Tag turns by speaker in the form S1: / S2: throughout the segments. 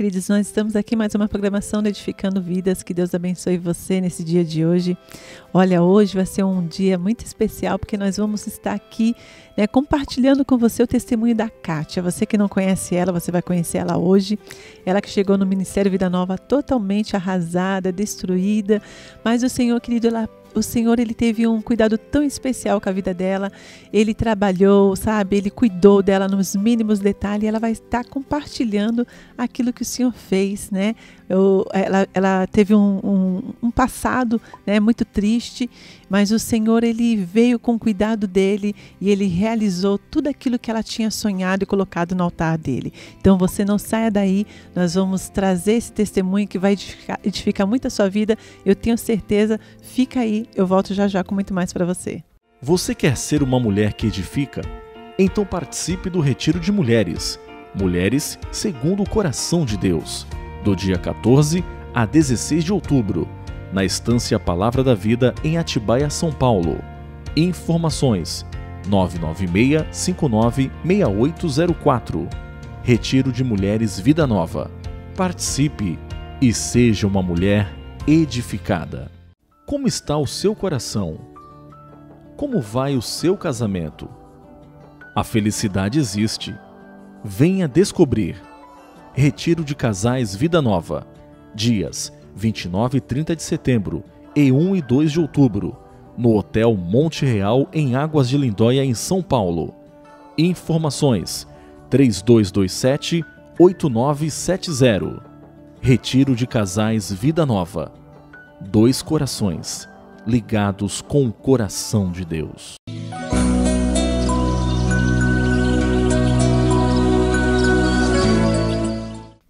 S1: queridos, nós estamos aqui mais uma programação do Edificando Vidas. Que Deus abençoe você nesse dia de hoje. Olha, hoje vai ser um dia muito especial porque nós vamos estar aqui, né, compartilhando com você o testemunho da Kátia. Você que não conhece ela, você vai conhecer ela hoje. Ela que chegou no Ministério Vida Nova totalmente arrasada, destruída, mas o Senhor, querido, o Senhor, ele teve um cuidado tão especial com a vida dela. Ele trabalhou, sabe? Ele cuidou dela nos mínimos detalhes. E ela vai estar compartilhando aquilo que o Senhor fez, né? Ela teve um passado, né, muito triste, mas o Senhor, ele veio com cuidado dele e ele realizou tudo aquilo que ela tinha sonhado e colocado no altar dele. Então você não saia daí, nós vamos trazer esse testemunho que vai edificar muito a sua vida. Eu tenho certeza, fica aí, eu volto já já com muito mais para você.
S2: Você quer ser uma mulher que edifica? Então participe do Retiro de Mulheres. Mulheres segundo o coração de Deus. Do dia 14 a 16 de outubro, na Estância Palavra da Vida, em Atibaia, São Paulo. Informações: 996-596804. Retiro de Mulheres Vida Nova. Participe e seja uma mulher edificada. Como está o seu coração? Como vai o seu casamento? A felicidade existe. Venha descobrir. Retiro de Casais Vida Nova, dias 29 e 30 de setembro e 1 e 2 de outubro, no Hotel Monte Real, em Águas de Lindóia, em São Paulo. Informações: 3227-8970. Retiro de Casais Vida Nova. Dois corações ligados com o coração de Deus.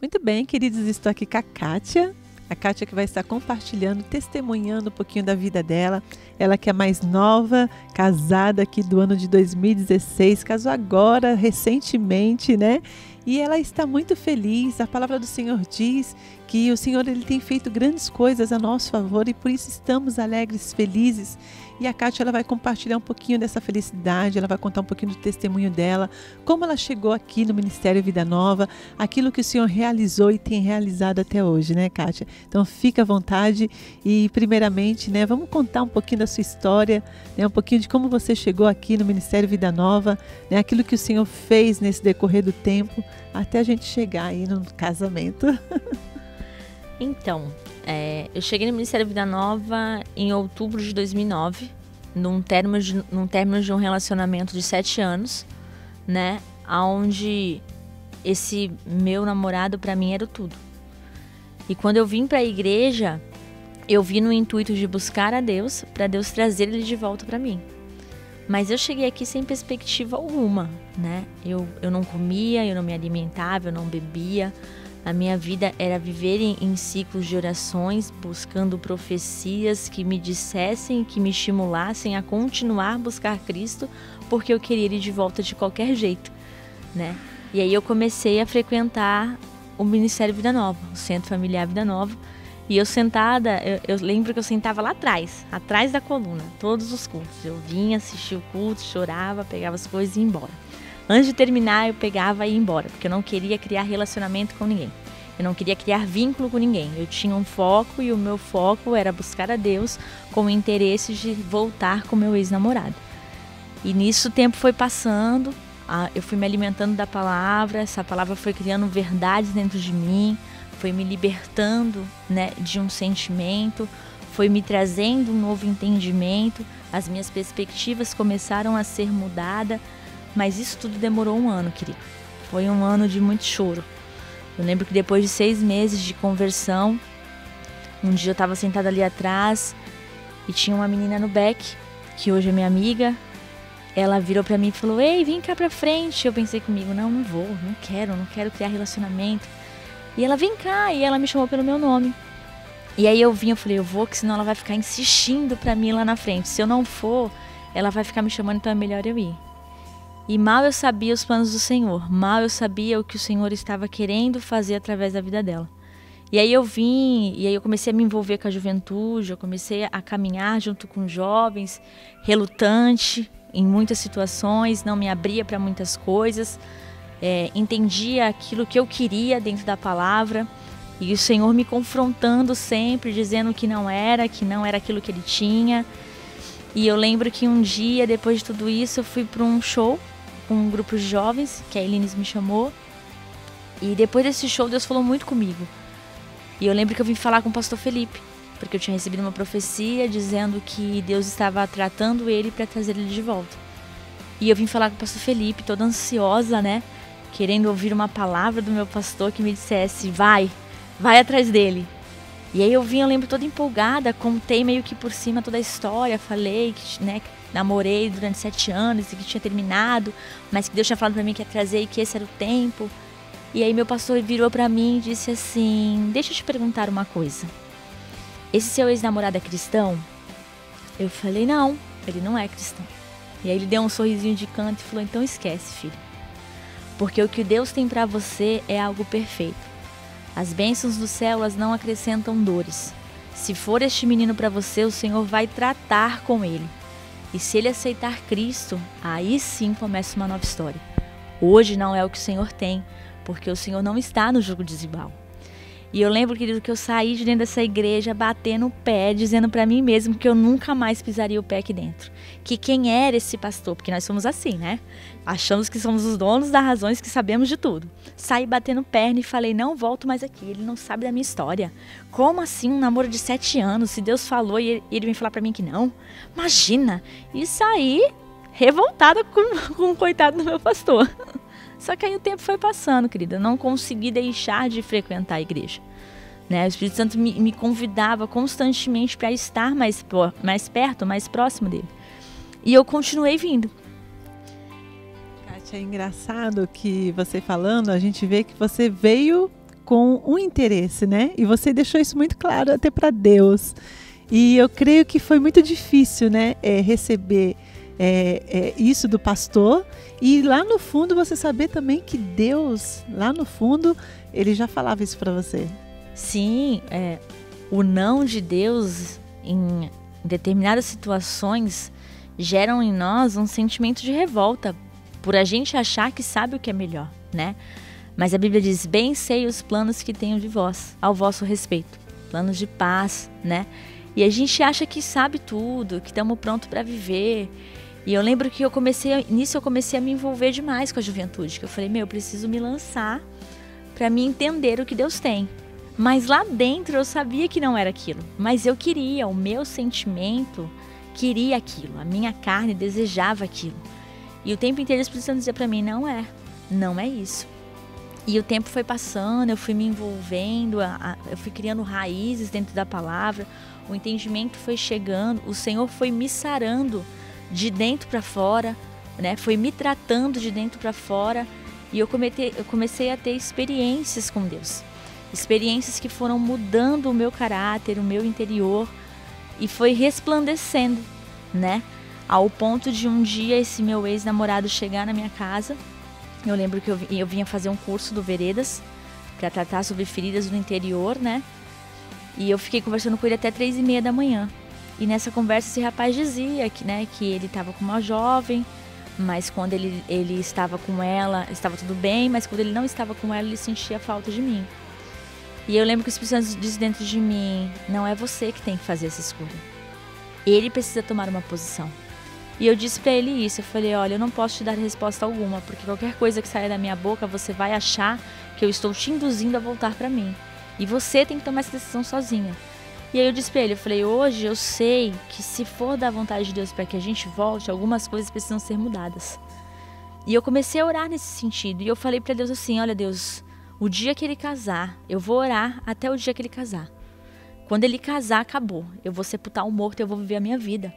S1: Muito bem, queridos, estou aqui com a Kátia. A Kátia que vai estar compartilhando, testemunhando um pouquinho da vida dela. Ela que é mais nova, casada aqui do ano de 2016, casou agora, recentemente, né? E ela está muito feliz. A palavra do Senhor diz que o Senhor, ele tem feito grandes coisas a nosso favor e por isso estamos alegres, felizes. E a Kátia, ela vai compartilhar um pouquinho dessa felicidade, ela vai contar um pouquinho do testemunho dela, como ela chegou aqui no Ministério Vida Nova, aquilo que o Senhor realizou e tem realizado até hoje, né, Kátia? Então fica à vontade e primeiramente, né, vamos contar um pouquinho da sua história, né, um pouquinho de como você chegou aqui no Ministério Vida Nova, né, aquilo que o Senhor fez nesse decorrer do tempo, até a gente chegar aí no casamento.
S3: Então, eu cheguei no Ministério Vida Nova em outubro de 2009, num término de um relacionamento de 7 anos, né? Onde esse meu namorado, para mim, era tudo. E quando eu vim para a igreja, eu vim no intuito de buscar a Deus, para Deus trazer ele de volta para mim. Mas eu cheguei aqui sem perspectiva alguma, né? Eu não comia, eu não me alimentava, eu não bebia. A minha vida era viver em ciclos de orações, buscando profecias que me dissessem, que me estimulassem a continuar a buscar Cristo, porque eu queria ir de volta de qualquer jeito, né? E aí eu comecei a frequentar o Ministério Vida Nova, o Centro Familiar Vida Nova, e eu sentada, eu lembro que eu sentava lá atrás da coluna, todos os cultos. Eu vinha, assistia o culto, chorava, pegava as coisas e ia embora. Antes de terminar, eu pegava e ia embora, porque eu não queria criar relacionamento com ninguém. Eu não queria criar vínculo com ninguém. Eu tinha um foco e o meu foco era buscar a Deus com o interesse de voltar com meu ex-namorado. E nisso o tempo foi passando, eu fui me alimentando da palavra, essa palavra foi criando verdades dentro de mim, foi me libertando, né, de um sentimento, foi me trazendo um novo entendimento, as minhas perspectivas começaram a ser mudadas. Mas isso tudo demorou 1 ano, querido. Foi 1 ano de muito choro. Eu lembro que depois de 6 meses de conversão, um dia eu estava sentada ali atrás e tinha uma menina no back, que hoje é minha amiga. Ela virou pra mim e falou: "Ei, vem cá pra frente." Eu pensei comigo: não vou, não quero criar relacionamento. E ela: "Vem cá." E ela me chamou pelo meu nome. E aí eu falei: eu vou, que senão ela vai ficar insistindo pra mim lá na frente. Se eu não for, ela vai ficar me chamando, então é melhor eu ir. E mal eu sabia os planos do Senhor, mal eu sabia o que o Senhor estava querendo fazer através da vida dela. E aí eu comecei a me envolver com a juventude, eu comecei a caminhar junto com jovens, relutante em muitas situações, não me abria para muitas coisas. entendia aquilo que eu queria dentro da palavra, e o Senhor me confrontando sempre, dizendo que não era aquilo que Ele tinha. E eu lembro que um dia, depois de tudo isso, eu fui para um show com um grupo de jovens, que a Elines me chamou, e depois desse show Deus falou muito comigo. E eu lembro que eu vim falar com o pastor Felipe, porque eu tinha recebido uma profecia dizendo que Deus estava tratando ele para trazer ele de volta. E eu vim falar com o pastor Felipe, toda ansiosa, né? Querendo ouvir uma palavra do meu pastor que me dissesse, vai atrás dele. E aí eu lembro toda empolgada, contei meio que por cima toda a história, falei que, né, namorei durante 7 anos e que tinha terminado, mas que Deus tinha falado para mim que ia trazer e que esse era o tempo. E aí meu pastor virou para mim e disse assim, deixa eu te perguntar uma coisa. Esse seu ex-namorado é cristão? Eu falei, não, ele não é cristão. E aí ele deu um sorrisinho de canto e falou, então esquece, filho. Porque o que Deus tem para você é algo perfeito. As bênçãos do céu, elas não acrescentam dores. Se for este menino para você, o Senhor vai tratar com ele. E se ele aceitar Cristo, aí sim começa uma nova história. Hoje não é o que o Senhor tem, porque o Senhor não está no jugo desigual. E eu lembro, querido, que eu saí de dentro dessa igreja batendo o pé, dizendo para mim mesmo que eu nunca mais pisaria o pé aqui dentro. Que quem era esse pastor, porque nós somos assim, né? Achamos que somos os donos das razões, que sabemos de tudo. Saí batendo perna e falei, não volto mais aqui, ele não sabe da minha história. Como assim um namoro de 7 anos, se Deus falou e ele vem falar para mim que não? Imagina! E saí revoltada com o coitado do meu pastor. Só que aí o tempo foi passando, querida. Eu não consegui deixar de frequentar a igreja. Né? O Espírito Santo me convidava constantemente para estar mais perto, mais próximo dele. E eu continuei vindo.
S1: Kátia, é engraçado que você falando, a gente vê que você veio com um interesse, né? E você deixou isso muito claro até para Deus. E eu creio que foi muito difícil, né? Receber isso do pastor, e lá no fundo você saber também que Deus, lá no fundo, ele já falava isso para você.
S3: Sim, o não de Deus em determinadas situações geram em nós um sentimento de revolta, por a gente achar que sabe o que é melhor, né? Mas a Bíblia diz, bem sei os planos que tenho de vós, ao vosso respeito, planos de paz, né? E a gente acha que sabe tudo, que estamos prontos para viver. E eu lembro que eu comecei a me envolver demais com a juventude, que eu falei, eu preciso me lançar para me entender o que Deus tem. Mas lá dentro eu sabia que não era aquilo, mas eu queria, o meu sentimento queria aquilo, a minha carne desejava aquilo. E o tempo inteiro o Espírito Santo dizia para mim, não é isso. E o tempo foi passando, eu fui me envolvendo, eu fui criando raízes dentro da palavra, o entendimento foi chegando, o Senhor foi me sarando de dentro para fora, né? Foi me tratando de dentro para fora, e eu comecei a ter experiências com Deus. Experiências que foram mudando o meu caráter, o meu interior, e foi resplandecendo, né? Ao ponto de um dia esse meu ex-namorado chegar na minha casa. Eu lembro que eu vinha fazer um curso do Veredas para tratar sobre feridas no interior, né? E eu fiquei conversando com ele até 3h30 da manhã. E nessa conversa esse rapaz dizia que ele estava com uma jovem, mas quando ele estava com ela, estava tudo bem, mas quando ele não estava com ela, ele sentia falta de mim. E eu lembro que o Espírito Santo diz dentro de mim, não é você que tem que fazer essa escolha. Ele precisa tomar uma posição. E eu disse pra ele isso, eu falei, olha, eu não posso te dar resposta alguma, porque qualquer coisa que saia da minha boca, você vai achar que eu estou te induzindo a voltar pra mim. E você tem que tomar essa decisão sozinha. E aí eu disse pra ele, eu falei, hoje eu sei que se for da vontade de Deus para que a gente volte, algumas coisas precisam ser mudadas. E eu comecei a orar nesse sentido. E eu falei pra Deus assim, olha Deus, o dia que ele casar, eu vou orar até o dia que ele casar. Quando ele casar, acabou. Eu vou sepultar o morto e eu vou viver a minha vida.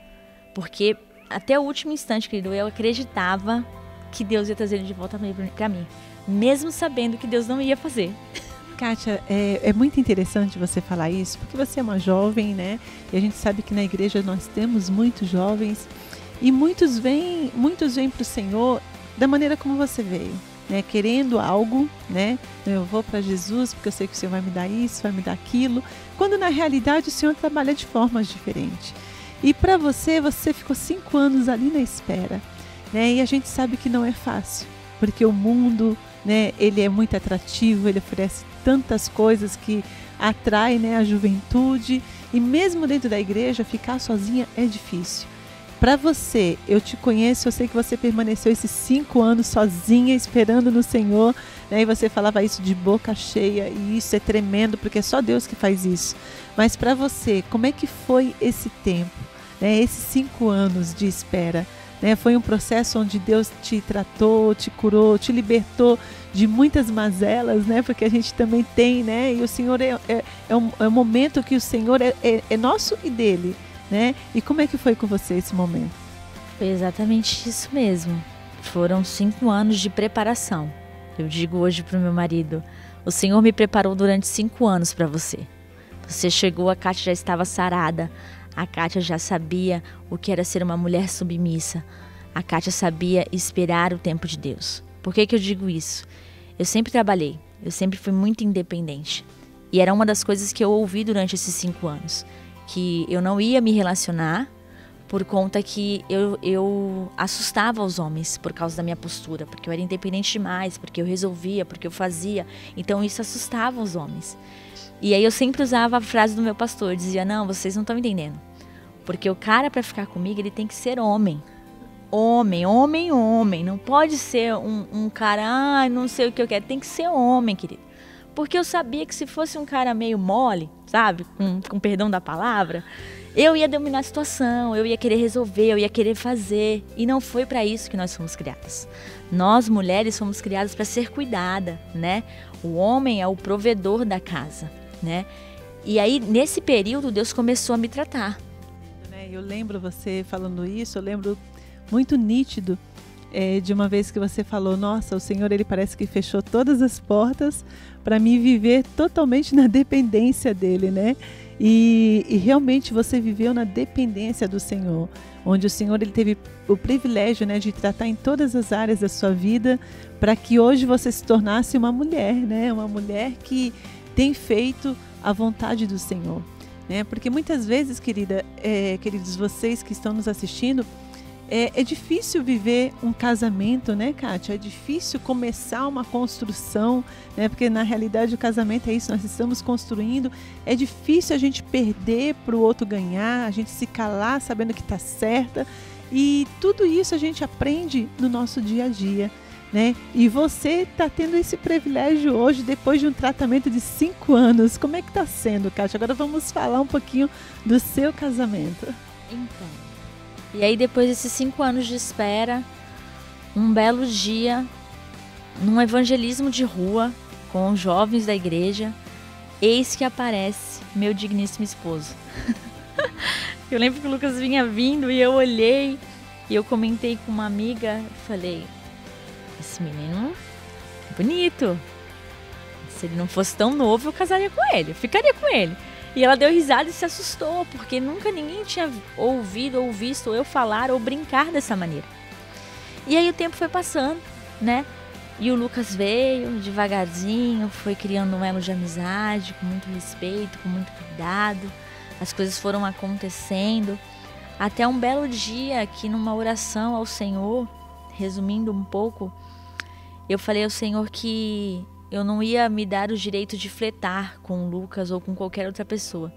S3: Porque até o último instante, querido, eu acreditava que Deus ia trazer ele de volta pra mim. Mesmo sabendo que Deus não ia fazer.
S1: Kátia, é muito interessante você falar isso, porque você é uma jovem, né? E a gente sabe que na igreja nós temos muitos jovens e muitos vêm para o Senhor da maneira como você veio, né? Querendo algo, né? Eu vou para Jesus porque eu sei que o Senhor vai me dar isso, vai me dar aquilo, quando na realidade o Senhor trabalha de formas diferentes. E para você ficou 5 anos ali na espera, né? E a gente sabe que não é fácil, porque o mundo né, ele é muito atrativo, ele oferece tantas coisas que atrai, né, a juventude, e mesmo dentro da igreja, ficar sozinha é difícil. Para você, eu te conheço, eu sei que você permaneceu esses 5 anos sozinha, esperando no Senhor, né? E você falava isso de boca cheia, e isso é tremendo, porque é só Deus que faz isso. Mas para você, como é que foi esse tempo, né? Esses 5 anos de espera, né? Foi um processo onde Deus te tratou, te curou, te libertou de muitas mazelas, né? Porque a gente também tem, né? E o Senhor é um momento que o Senhor é nosso e dele, né? E como é que foi com você esse momento?
S3: Foi exatamente isso mesmo. Foram 5 anos de preparação. Eu digo hoje para o meu marido, o Senhor me preparou durante 5 anos para você. Você chegou, a Kátia já estava sarada. A Kátia já sabia o que era ser uma mulher submissa. A Kátia sabia esperar o tempo de Deus. Por que eu digo isso? Eu sempre trabalhei, eu sempre fui muito independente. E era uma das coisas que eu ouvi durante esses 5 anos. Que eu não ia me relacionar por conta que eu assustava os homens por causa da minha postura, porque eu era independente demais, porque eu resolvia, porque eu fazia. Então isso assustava os homens. E aí eu sempre usava a frase do meu pastor, dizia, não, vocês não estão entendendo. Porque o cara, para ficar comigo, ele tem que ser homem. Homem, homem, homem. Não pode ser um cara, não sei o que eu quero. Tem que ser homem, querido. Porque eu sabia que se fosse um cara meio mole, sabe, com perdão da palavra, eu ia dominar a situação, eu ia querer resolver, eu ia querer fazer. E não foi para isso que nós fomos criadas. Nós, mulheres, fomos criadas para ser cuidada, né? O homem é o provedor da casa, né? E aí, nesse período, Deus começou a me tratar.
S1: Eu lembro você falando isso, eu lembro muito nítido de uma vez que você falou, nossa, o Senhor, ele parece que fechou todas as portas para mim viver totalmente na dependência dele, né? E realmente você viveu na dependência do Senhor, onde o Senhor, ele teve o privilégio, né, de tratar em todas as áreas da sua vida, para que hoje você se tornasse uma mulher, né? Uma mulher que tem feito a vontade do Senhor, né? Porque muitas vezes, queridos, vocês que estão nos assistindo, é difícil viver um casamento, né, Kátia? É difícil começar uma construção, né? Porque na realidade o casamento é isso, nós estamos construindo. É difícil a gente perder para o outro ganhar, a gente se calar sabendo que está certa. E tudo isso a gente aprende no nosso dia a dia, né? E você está tendo esse privilégio hoje, depois de um tratamento de 5 anos. Como é que está sendo, Kátia? Agora vamos falar um pouquinho do seu casamento.
S3: Então... E aí, depois desses 5 anos de espera, um belo dia, num evangelismo de rua, com os jovens da igreja, eis que aparece meu digníssimo esposo. Eu lembro que o Lucas vinha vindo e eu olhei e eu comentei com uma amiga, falei, esse menino é bonito. Se ele não fosse tão novo, eu casaria com ele, eu ficaria com ele. E ela deu risada e se assustou, porque nunca ninguém tinha ouvido ou visto eu falar ou brincar dessa maneira. E aí o tempo foi passando, né? E o Lucas veio devagarzinho, foi criando um elo de amizade, com muito respeito, com muito cuidado. As coisas foram acontecendo. Até um belo dia que numa oração ao Senhor, resumindo um pouco, eu falei ao Senhor que eu não ia me dar o direito de flertar com o Lucas ou com qualquer outra pessoa.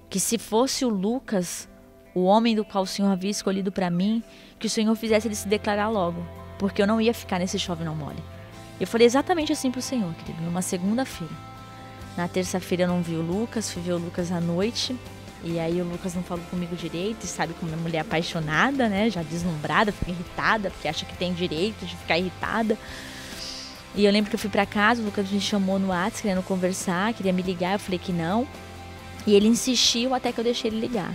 S3: Que se fosse o Lucas, o homem do qual o Senhor havia escolhido para mim, que o Senhor fizesse ele se declarar logo. Porque eu não ia ficar nesse chove não mole. Eu falei exatamente assim pro Senhor, querido, numa segunda-feira. Na terça-feira eu não vi o Lucas, fui ver o Lucas à noite. E aí o Lucas não falou comigo direito, e sabe como é mulher apaixonada, né? Já deslumbrada, fica irritada, porque acha que tem direito de ficar irritada. E eu lembro que eu fui pra casa, o Lucas me chamou no WhatsApp, querendo conversar, queria me ligar, eu falei que não. E ele insistiu até que eu deixei ele ligar.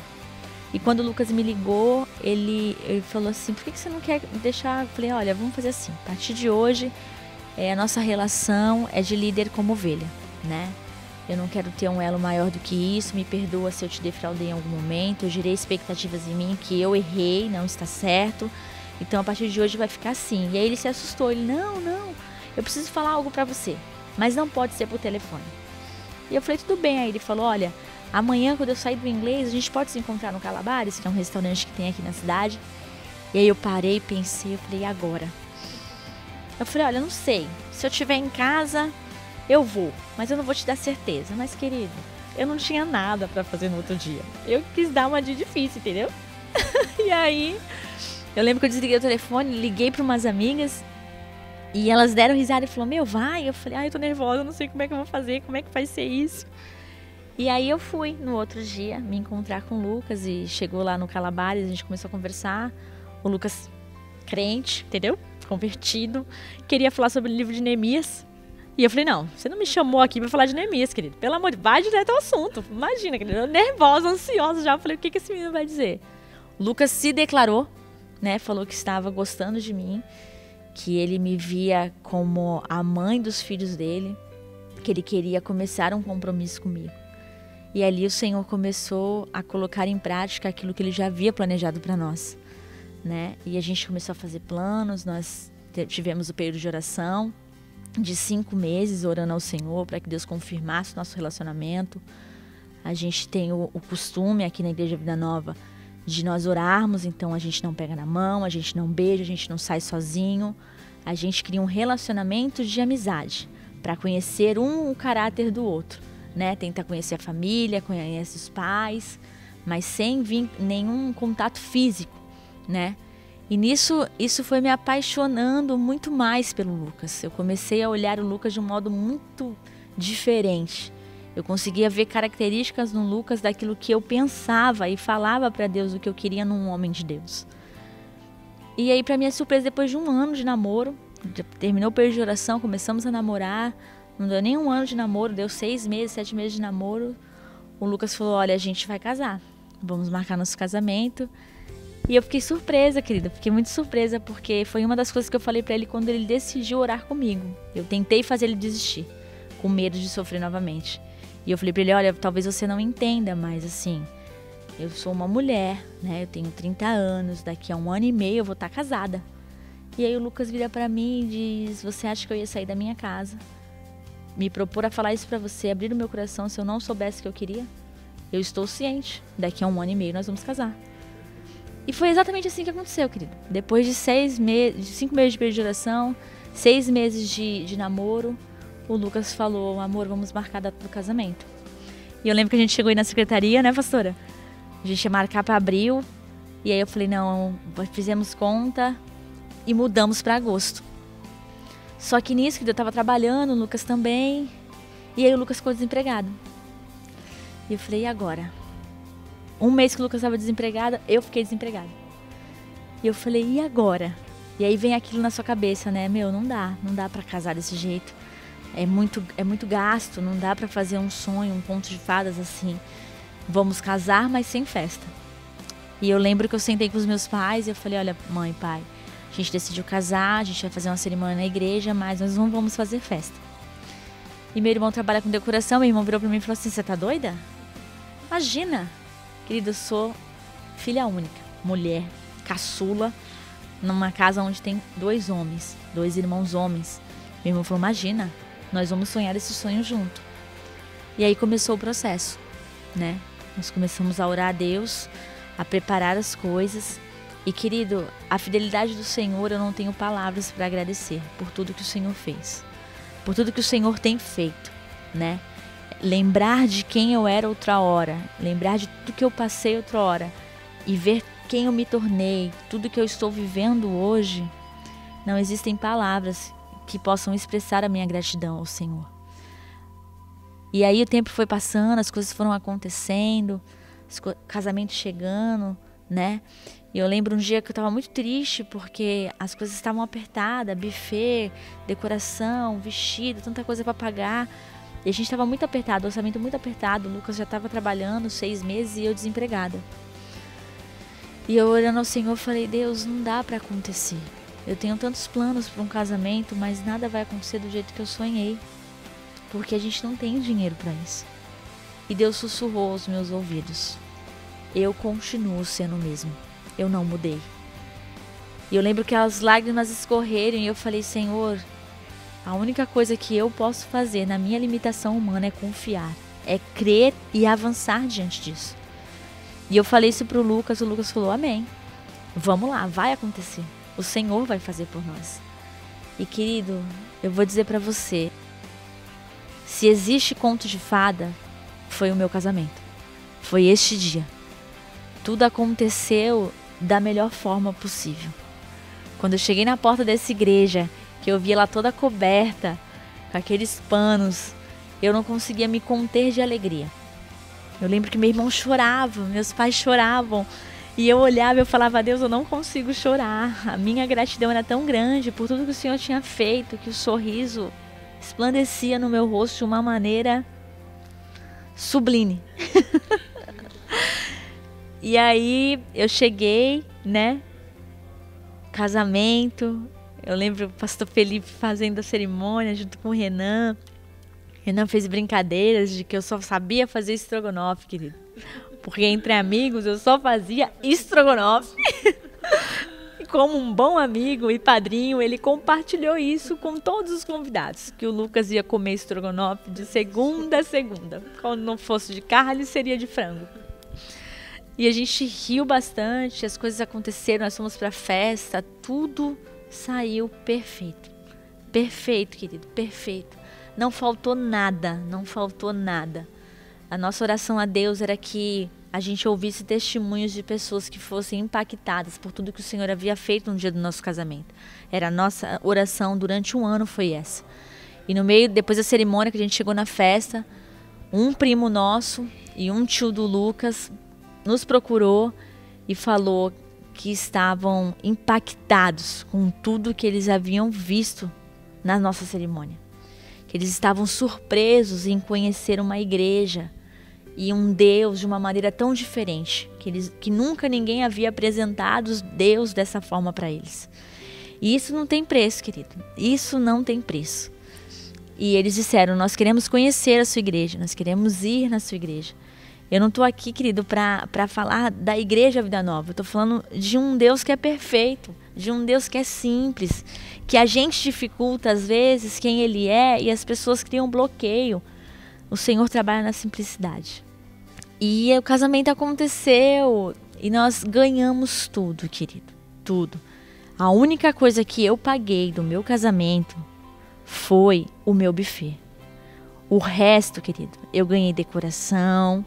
S3: E quando o Lucas me ligou, ele falou assim, por que você não quer deixar? Eu falei, olha, vamos fazer assim, a partir de hoje, a nossa relação é de líder como ovelha, né? Eu não quero ter um elo maior do que isso, me perdoa se eu te defraudei em algum momento, eu gerei expectativas em mim que eu errei, não está certo. Então a partir de hoje vai ficar assim. E aí ele se assustou, ele, não, eu preciso falar algo pra você, mas não pode ser por telefone. E eu falei, tudo bem. Aí ele falou, olha, amanhã quando eu sair do inglês, a gente pode se encontrar no Calabares, que é um restaurante que tem aqui na cidade. E aí eu parei, pensei, eu falei, e agora? Eu falei, olha, não sei. Se eu estiver em casa, eu vou. Mas eu não vou te dar certeza. Mas, querido, eu não tinha nada pra fazer no outro dia. Eu quis dar uma dia difícil, entendeu? E aí, eu lembro que eu desliguei o telefone, liguei para umas amigas e elas deram risada e falaram, meu, vai. Eu falei, eu tô nervosa, eu não sei como é que eu vou fazer, como é que vai ser isso. E aí eu fui no outro dia me encontrar com o Lucas e chegou lá no Calabares, a gente começou a conversar. O Lucas, crente, entendeu? Convertido, queria falar sobre o livro de Neemias. E eu falei, não, você não me chamou aqui pra falar de Neemias, querido. Pelo amor de Deus, vai direto ao assunto. Imagina, querido, eu nervosa, ansiosa já. Eu falei, o que esse menino vai dizer? O Lucas se declarou, né? Falou que estava gostando de mim, que ele me via como a mãe dos filhos dele, que ele queria começar um compromisso comigo. E ali o Senhor começou a colocar em prática aquilo que ele já havia planejado para nós, né? E a gente começou a fazer planos, nós tivemos o período de oração de 5 meses, orando ao Senhor para que Deus confirmasse o nosso relacionamento. A gente tem o costume aqui na Igreja Vida Nova de nós orarmos, então a gente não pega na mão, a gente não beija, a gente não sai sozinho. A gente cria um relacionamento de amizade para conhecer o caráter do outro, né? Tentar conhecer a família, conhecer os pais, mas sem nenhum contato físico, né? E isso foi me apaixonando muito mais pelo Lucas. Eu comecei a olhar o Lucas de um modo muito diferente. Eu conseguia ver características no Lucas daquilo que eu pensava e falava para Deus o que eu queria num homem de Deus. E aí, para minha surpresa, depois de 1 ano de namoro, terminou o período de oração, começamos a namorar. Não deu nem 1 ano de namoro, deu 6 meses, 7 meses de namoro. O Lucas falou, olha, a gente vai casar. Vamos marcar nosso casamento. E eu fiquei surpresa, querida. Fiquei muito surpresa, porque foi uma das coisas que eu falei para ele quando ele decidiu orar comigo. Eu tentei fazer ele desistir, com medo de sofrer novamente. E eu falei para ele, olha, talvez você não entenda, mas assim, eu sou uma mulher, né? Eu tenho 30 anos, daqui a 1 ano e meio eu vou estar casada. E aí o Lucas vira para mim e diz, você acha que eu ia sair da minha casa, me propor a falar isso para você, abrir o meu coração se eu não soubesse o que eu queria? Eu estou ciente, daqui a 1 ano e meio nós vamos casar. E foi exatamente assim que aconteceu, querido. Depois de 5 meses de período de oração, 6 meses de namoro, o Lucas falou, amor, vamos marcar a data do casamento. E eu lembro que a gente chegou aí na secretaria, né, pastora? A gente ia marcar para abril. E aí eu falei, não, fizemos conta e mudamos para agosto. Só que nisso, que eu estava trabalhando, o Lucas também. E aí o Lucas ficou desempregado. E eu falei, e agora? 1 mês que o Lucas estava desempregado, eu fiquei desempregada. E eu falei, e agora? E aí vem aquilo na sua cabeça, né? Meu, não dá para casar desse jeito. É muito gasto, não dá para fazer um sonho, um conto de fadas assim. Vamos casar, mas sem festa. E eu lembro que eu sentei com os meus pais e eu falei, olha, mãe, pai, a gente decidiu casar, a gente vai fazer uma cerimônia na igreja, mas nós não vamos fazer festa. E meu irmão trabalha com decoração, meu irmão virou para mim e falou assim, você tá doida? Imagina! Querida, eu sou filha única, mulher, caçula, numa casa onde tem 2 homens, 2 irmãos homens. Meu irmão falou, imagina, nós vamos sonhar esse sonho junto. E aí começou o processo, né? Nós começamos a orar a Deus, a preparar as coisas. E, querido, a fidelidade do Senhor, eu não tenho palavras para agradecer por tudo que o Senhor fez, por tudo que o Senhor tem feito, né? Lembrar de quem eu era outra hora, lembrar de tudo que eu passei outra hora e ver quem eu me tornei, tudo que eu estou vivendo hoje, não existem palavras que possam expressar a minha gratidão ao Senhor. E aí o tempo foi passando, as coisas foram acontecendo, casamento chegando, né? E eu lembro um dia que eu estava muito triste porque as coisas estavam apertadas, buffet, decoração, vestido, tanta coisa para pagar. E a gente estava muito apertado, o orçamento muito apertado. O Lucas já estava trabalhando 6 meses e eu desempregada. E eu olhando ao Senhor, falei, Deus, não dá para acontecer. Eu tenho tantos planos para um casamento, mas nada vai acontecer do jeito que eu sonhei. Porque a gente não tem dinheiro para isso. E Deus sussurrou aos meus ouvidos. Eu continuo sendo o mesmo. Eu não mudei. E eu lembro que as lágrimas escorreram e eu falei, Senhor, a única coisa que eu posso fazer na minha limitação humana é confiar, é crer e avançar diante disso. E eu falei isso pro Lucas, o Lucas falou, amém. Vamos lá, vai acontecer. O Senhor vai fazer por nós. E querido, eu vou dizer pra você, se existe conto de fada, foi o meu casamento. Foi este dia. Tudo aconteceu da melhor forma possível. Quando eu cheguei na porta dessa igreja, que eu vi ela toda coberta, com aqueles panos, eu não conseguia me conter de alegria. Eu lembro que meu irmão chorava, meus pais choravam, e eu olhava e eu falava: Deus, eu não consigo chorar. A minha gratidão era tão grande por tudo que o Senhor tinha feito, que o sorriso esplandecia no meu rosto de uma maneira sublime. E aí eu cheguei, né? Casamento. Eu lembro o pastor Felipe fazendo a cerimônia junto com o Renan. Renan fez brincadeiras de que eu só sabia fazer estrogonofe, querido. Porque entre amigos eu só fazia estrogonofe. E como um bom amigo e padrinho, ele compartilhou isso com todos os convidados. Que o Lucas ia comer estrogonofe de segunda a segunda. Quando não fosse de carne, seria de frango. E a gente riu bastante, as coisas aconteceram, nós fomos pra festa, tudo saiu perfeito. Perfeito, querido, perfeito. Não faltou nada, não faltou nada. A nossa oração a Deus era que a gente ouvisse testemunhos de pessoas que fossem impactadas por tudo que o Senhor havia feito no dia do nosso casamento. Era a nossa oração durante um ano, foi essa. E no meio, depois da cerimônia que a gente chegou na festa, um primo nosso e um tio do Lucas nos procurou e falou que estavam impactados com tudo que eles haviam visto na nossa cerimônia. Que eles estavam surpresos em conhecer uma igreja e um Deus de uma maneira tão diferente, que nunca ninguém havia apresentado Deus dessa forma para eles. E isso não tem preço, querido. Isso não tem preço. E eles disseram: nós queremos conhecer a sua igreja, nós queremos ir na sua igreja. Eu não estou aqui, querido, para falar da Igreja Vida Nova. Eu estou falando de um Deus que é perfeito, de um Deus que é simples, que a gente dificulta às vezes quem Ele é e as pessoas criam bloqueio. O Senhor trabalha na simplicidade. E o casamento aconteceu e nós ganhamos tudo, querido, tudo. A única coisa que eu paguei do meu casamento foi o meu buffet. O resto, querido, eu ganhei decoração,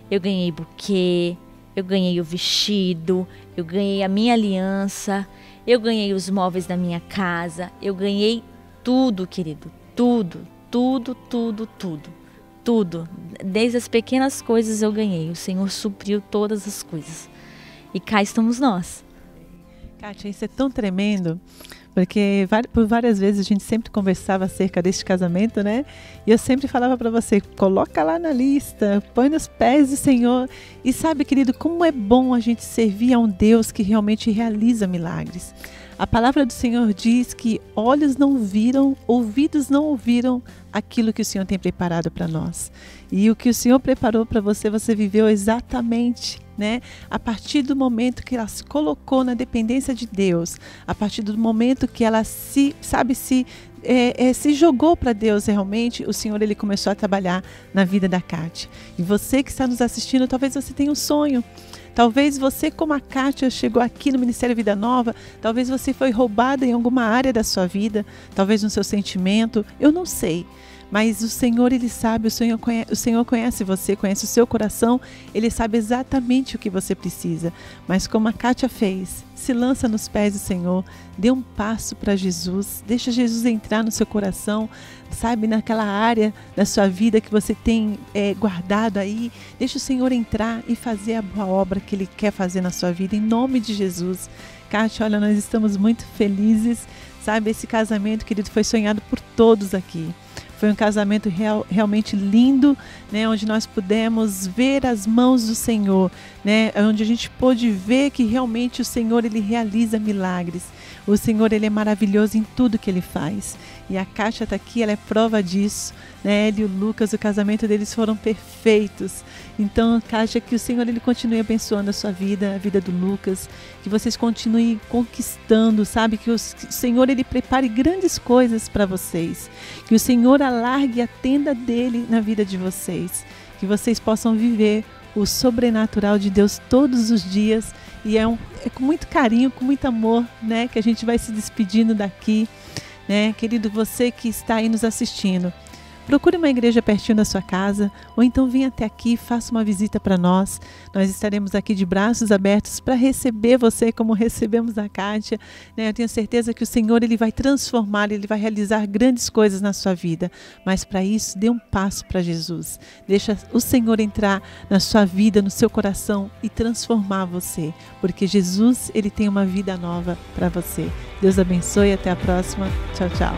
S3: eu ganhei buquê, eu ganhei o vestido, eu ganhei a minha aliança, eu ganhei os móveis da minha casa, eu ganhei tudo, querido, tudo, tudo, tudo, tudo, tudo. Desde as pequenas coisas eu ganhei, o Senhor supriu todas as coisas. E cá estamos nós.
S1: Kátia, isso é tão tremendo, porque por várias vezes a gente sempre conversava acerca deste casamento, né? E eu sempre falava para você: coloca lá na lista, põe nos pés do Senhor. E sabe, querido, como é bom a gente servir a um Deus que realmente realiza milagres. A palavra do Senhor diz que olhos não viram, ouvidos não ouviram aquilo que o Senhor tem preparado para nós. E o que o Senhor preparou para você, você viveu exatamente, né? A partir do momento que ela se colocou na dependência de Deus, a partir do momento que ela se jogou para Deus realmente, o Senhor ele começou a trabalhar na vida da Kátia. E você que está nos assistindo, talvez você tenha um sonho. Talvez você, como a Kátia, chegou aqui no Ministério Vida Nova, talvez você foi roubada em alguma área da sua vida, talvez no seu sentimento, eu não sei. Mas o Senhor, Ele sabe, o Senhor conhece você, conhece o seu coração, Ele sabe exatamente o que você precisa. Mas como a Kátia fez, se lança nos pés do Senhor, dê um passo para Jesus, deixa Jesus entrar no seu coração, sabe, naquela área da sua vida que você tem guardado aí, deixa o Senhor entrar e fazer a boa obra que Ele quer fazer na sua vida, em nome de Jesus. Kátia, olha, nós estamos muito felizes, sabe, esse casamento, querido, foi sonhado por todos aqui. Foi um casamento realmente lindo, né, onde nós pudemos ver as mãos do Senhor, né, onde a gente pôde ver que realmente o Senhor ele realiza milagres. O Senhor ele é maravilhoso em tudo que Ele faz. E a Kátia está aqui, ela é prova disso. Né? Ele e o Lucas, o casamento deles foram perfeitos. Então, Kátia, que o Senhor ele continue abençoando a sua vida, a vida do Lucas. Que vocês continuem conquistando, sabe? Que o Senhor ele prepare grandes coisas para vocês. Que o Senhor alargue a tenda dele na vida de vocês. Que vocês possam viver o sobrenatural de Deus todos os dias. E é com muito carinho, com muito amor, né, que a gente vai se despedindo daqui, né? Querido, você que está aí nos assistindo, procure uma igreja pertinho da sua casa, ou então venha até aqui, faça uma visita para nós. Nós estaremos aqui de braços abertos para receber você como recebemos a Kátia, né? Eu tenho certeza que o Senhor ele vai transformar, Ele vai realizar grandes coisas na sua vida. Mas para isso, dê um passo para Jesus. Deixa o Senhor entrar na sua vida, no seu coração e transformar você. Porque Jesus, Ele tem uma vida nova para você. Deus abençoe e até a próxima. Tchau, tchau.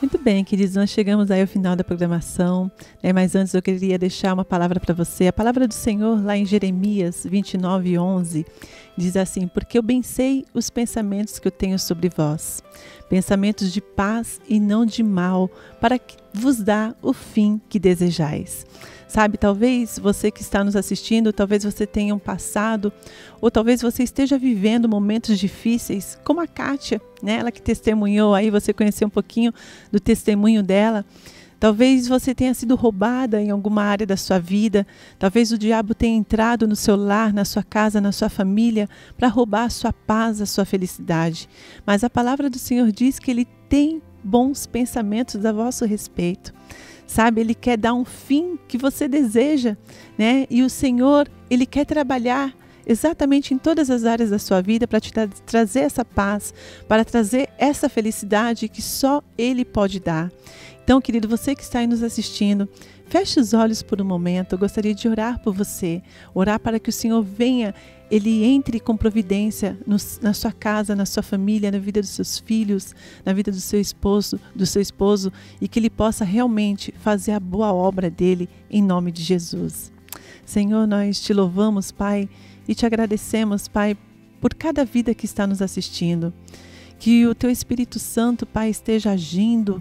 S1: Muito bem, queridos, nós chegamos aí ao final da programação, né? Mas antes eu queria deixar uma palavra para você. A palavra do Senhor lá em Jeremias 29:11 diz assim: porque eu bem sei os pensamentos que eu tenho sobre vós, pensamentos de paz e não de mal, para que vos dá o fim que desejais. Sabe, talvez você que está nos assistindo, talvez você tenha um passado, ou talvez você esteja vivendo momentos difíceis, como a Kátia, né? Ela que testemunhou aí, você conheceu um pouquinho do testemunho dela. Talvez você tenha sido roubada em alguma área da sua vida, talvez o diabo tenha entrado no seu lar, na sua casa, na sua família, para roubar a sua paz, a sua felicidade. Mas a palavra do Senhor diz que Ele tem bons pensamentos a vosso respeito. Sabe, Ele quer dar um fim que você deseja, né? E o Senhor, Ele quer trabalhar exatamente em todas as áreas da sua vida para te trazer essa paz, para trazer essa felicidade que só Ele pode dar. Então, querido, você que está aí nos assistindo, feche os olhos por um momento. Eu gostaria de orar por você, orar para que o Senhor venha, Ele entre com providência na sua casa, na sua família, na vida dos seus filhos, na vida do seu esposo, e que Ele possa realmente fazer a boa obra dEle, em nome de Jesus. Senhor, nós te louvamos, Pai, e te agradecemos, Pai, por cada vida que está nos assistindo. Que o Teu Espírito Santo, Pai, esteja agindo.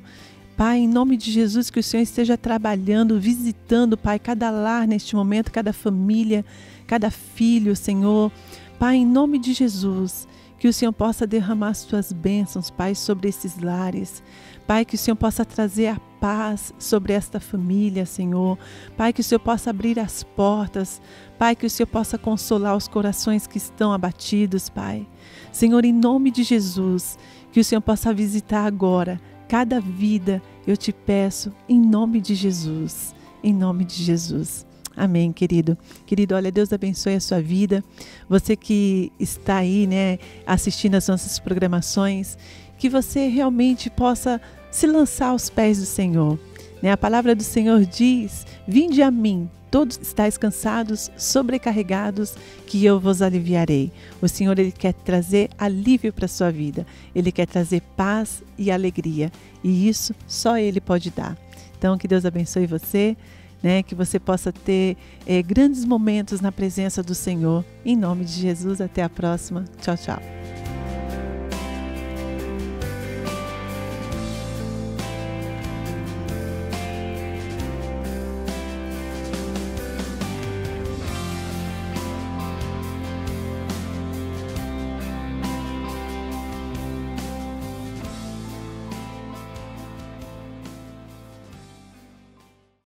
S1: Pai, em nome de Jesus, que o Senhor esteja trabalhando, visitando, Pai, cada lar neste momento, cada família, cada filho, Senhor. Pai, em nome de Jesus, que o Senhor possa derramar as Tuas bênçãos, Pai, sobre esses lares. Pai, que o Senhor possa trazer a paz sobre esta família, Senhor. Pai, que o Senhor possa abrir as portas. Pai, que o Senhor possa consolar os corações que estão abatidos, Pai. Senhor, em nome de Jesus, que o Senhor possa visitar agora cada vida, eu te peço, em nome de Jesus. Em nome de Jesus. Amém, querido. Querido, olha, Deus abençoe a sua vida. Você que está aí, né, assistindo as nossas programações, que você realmente possa se lançar aos pés do Senhor. Né? A palavra do Senhor diz: vinde a mim, todos estáis cansados, sobrecarregados, que eu vos aliviarei. O Senhor, Ele quer trazer alívio para a sua vida. Ele quer trazer paz e alegria. E isso só Ele pode dar. Então, que Deus abençoe você, né? Que você possa ter grandes momentos na presença do Senhor. Em nome de Jesus, até a próxima. Tchau, tchau.